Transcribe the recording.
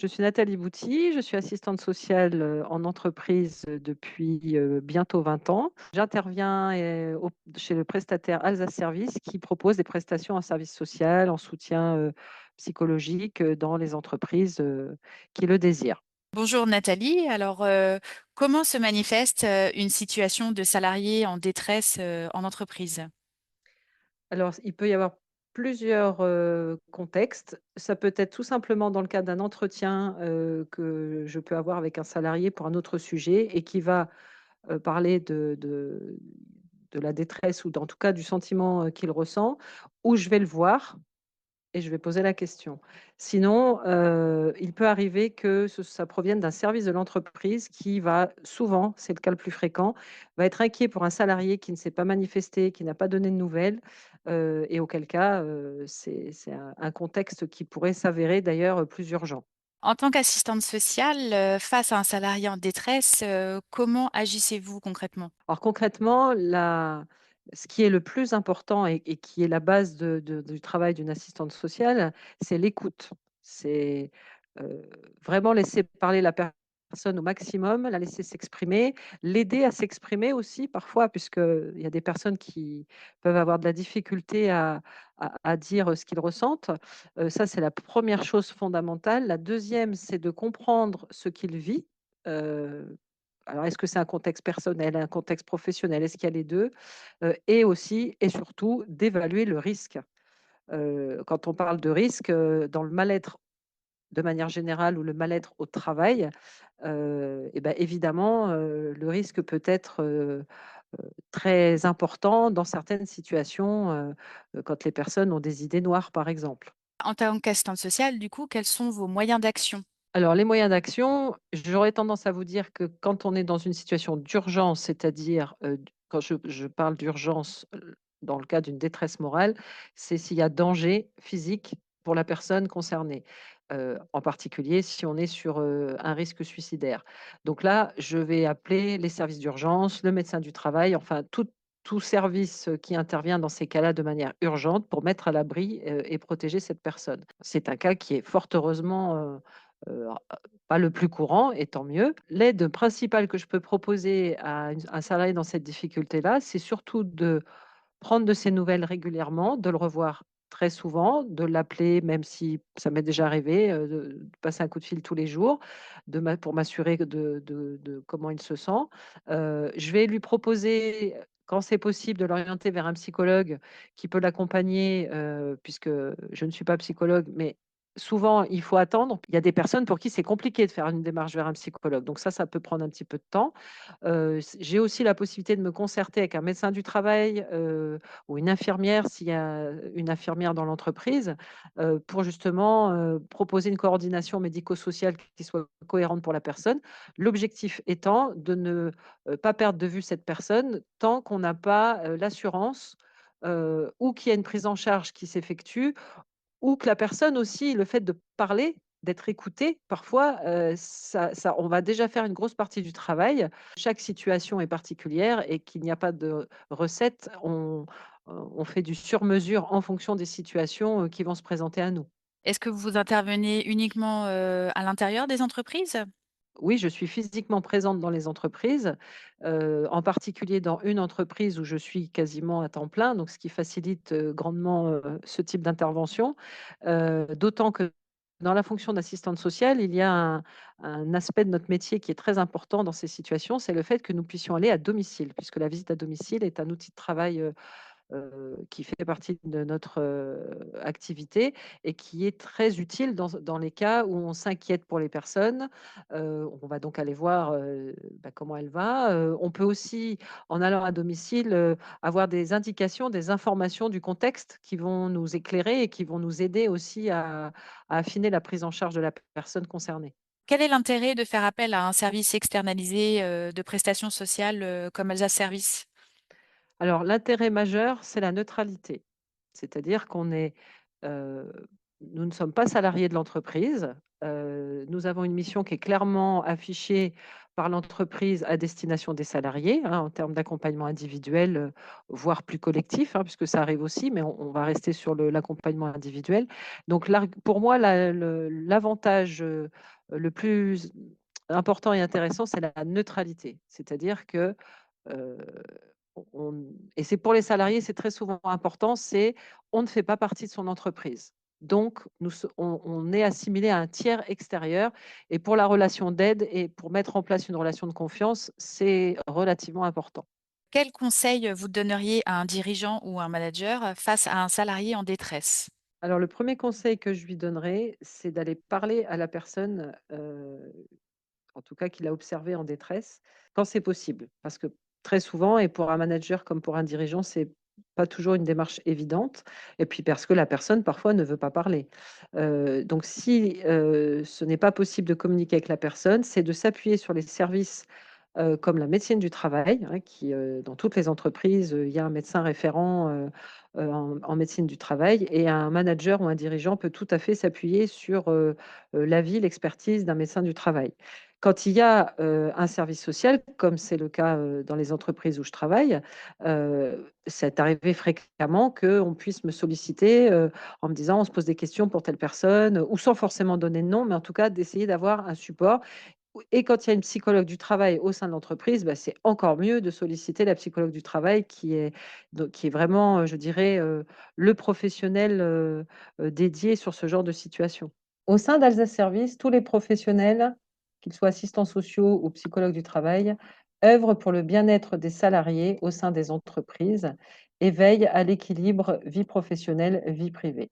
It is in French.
Je suis Nathalie Bouty, je suis assistante sociale, en entreprise, depuis, bientôt 20 ans. J'interviens, chez le prestataire Alsace Service qui propose des prestations en service social, en soutien, psychologique, dans les entreprises, qui le désirent. Bonjour Nathalie. Comment se manifeste une situation de salarié en détresse en entreprise? Alors, il peut y avoir plusieurs, contextes. Ça peut être tout simplement dans le cadre d'un entretien, que je peux avoir avec un salarié pour un autre sujet et qui va parler de la détresse ou en tout cas du sentiment, qu'il ressent, où je vais le voir et je vais poser la question. Sinon, il peut arriver que ça provienne d'un service de l'entreprise qui va souvent, c'est le cas le plus fréquent, va être inquiet pour un salarié qui ne s'est pas manifesté, qui n'a pas donné de nouvelles, et auquel cas, c'est un contexte qui pourrait s'avérer d'ailleurs, plus urgent. En tant qu'assistante sociale, face à un salarié en détresse, comment agissez-vous concrètement? Alors concrètement, ce qui est le plus important et qui est la base du travail d'une assistante sociale, c'est l'écoute. C'est, heu, vraiment laisser parler la personne au maximum, la laisser s'exprimer, l'aider à s'exprimer aussi parfois, puisqu'il y a des personnes qui peuvent avoir de la difficulté à dire ce qu'ils ressentent. Ça, c'est la première chose fondamentale. La deuxième, c'est de comprendre ce qu'il vit, heu alors, est-ce que c'est un contexte personnel, un contexte professionnel? Est-ce qu'il y a les 2? Et aussi et surtout d'évaluer le risque. Quand on parle de risque, dans le mal-être de manière générale ou le mal-être au travail, et bah, évidemment, le risque peut être, très important dans certaines situations, quand les personnes ont des idées noires, par exemple. En tant qu'assistante sociale, du coup, quels sont vos moyens d'action? Alors, les moyens d'action, j'aurais tendance à vous dire que quand on est dans une situation d'urgence, c'est-à-dire, quand je parle d'urgence, dans le cas d'une détresse morale, c'est s'il y a danger physique pour la personne concernée, en particulier si on est sur, un risque suicidaire. Donc là, je vais appeler les services d'urgence, le médecin du travail, enfin tout service, qui intervient dans ces cas-là de manière urgente pour mettre à l'abri, et protéger cette personne. C'est un cas qui est fort heureusement, Heu, pas le plus courant et tant mieux. L'aide principale que je peux proposer à un salarié dans cette difficulté-là, c'est surtout de prendre de ses nouvelles régulièrement, de le revoir très souvent, de l'appeler même si ça m'est déjà arrivé, de passer un coup de fil tous les jours, pour m'assurer de comment il se sent. Je vais lui proposer, quand c'est possible, de l'orienter vers un psychologue qui peut l'accompagner, puisque je ne suis pas psychologue, mais souvent, il faut attendre. Il y a des personnes pour qui c'est compliqué de faire une démarche vers un psychologue, donc ça peut prendre un petit peu de temps. J'ai aussi la possibilité de me concerter avec un médecin du travail, ou une infirmière, s'il y a une infirmière dans l'entreprise, pour justement, proposer une coordination médico-sociale qui soit cohérente pour la personne. L'objectif étant de ne, pas perdre de vue cette personne tant qu'on n'a pas, l'assurance, ou qu'il y a une prise en charge qui s'effectue ou que la personne aussi, le fait de parler, d'être écouté, parfois, ça on va déjà faire une grosse partie du travail. Chaque situation est particulière et qu'il n'y a pas de recette. On fait du sur-mesure en fonction des situations, qui vont se présenter à nous. Est-ce que vous intervenez uniquement à l'intérieur des entreprises? Oui, je suis physiquement présente dans les entreprises, en particulier dans une entreprise où je suis quasiment à temps plein, donc ce qui facilite, grandement, ce type d'intervention. D'autant que dans la fonction d'assistante sociale, il y a un aspect de notre métier qui est très important dans ces situations, c'est le fait que nous puissions aller à domicile, puisque la visite à domicile est un outil de travail, qui fait partie de notre, activité et qui est très utile dans les cas où on s'inquiète pour les personnes. On va donc aller voir, bah, comment elle va. On peut aussi, en allant à domicile, avoir des indications, des informations du contexte qui vont nous éclairer et qui vont nous aider aussi à affiner la prise en charge de la personne concernée. Quel est l'intérêt de faire appel à un service externalisé de prestations sociales comme Alsace Service? Alors l'intérêt majeur, c'est la neutralité. C'est-à-dire heu, nous ne sommes pas salariés de l'entreprise, nous avons une mission qui est clairement affichée par l'entreprise à destination des salariés, hein, en termes d'accompagnement individuel, voire plus collectif, hein, puisque ça arrive aussi, mais on va rester sur l'accompagnement individuel. Donc pour moi, l'avantage, le plus important et intéressant, c'est la neutralité. C'est-à-dire que, heu, et c'est pour les salariés, c'est très souvent important, c'est on ne fait pas partie de son entreprise. Donc on est assimilé à un tiers extérieur et pour la relation d'aide et pour mettre en place une relation de confiance, c'est relativement important. Quel conseil vous donneriez à un dirigeant ou un manager face à un salarié en détresse? Alors le premier conseil que je lui donnerais, c'est d'aller parler à la personne, en tout cas qu'il a observée en détresse, quand c'est possible. Parce que très souvent et pour un manager comme pour un dirigeant, c'est pas toujours une démarche évidente et puis parce que la personne parfois ne veut pas parler. Donc si, ce n'est pas possible de communiquer avec la personne, c'est de s'appuyer sur les services, comme la médecine du travail, hein, qui, dans toutes les entreprises, il y a un médecin référent, en médecine du travail et un manager ou un dirigeant peut tout à fait s'appuyer sur, l'avis, l'expertise d'un médecin du travail. Quand il y a, un service social, comme c'est le cas, dans les entreprises où je travaille, c'est arrivé fréquemment qu'on puisse me solliciter, en me disant: «On se pose des questions pour telle personne», ou sans forcément donner de nom, mais en tout cas d'essayer d'avoir un support. Et quand il y a une psychologue du travail au sein de l'entreprise, bah, c'est encore mieux de solliciter la psychologue du travail qui est vraiment, je dirais, le professionnel, dédié sur ce genre de situation. Au sein d'Alsace Service, tous les professionnels, qu'ils soient assistants sociaux ou psychologues du travail, œuvrent pour le bien-être des salariés au sein des entreprises et veillent à l'équilibre vie professionnelle, vie privée.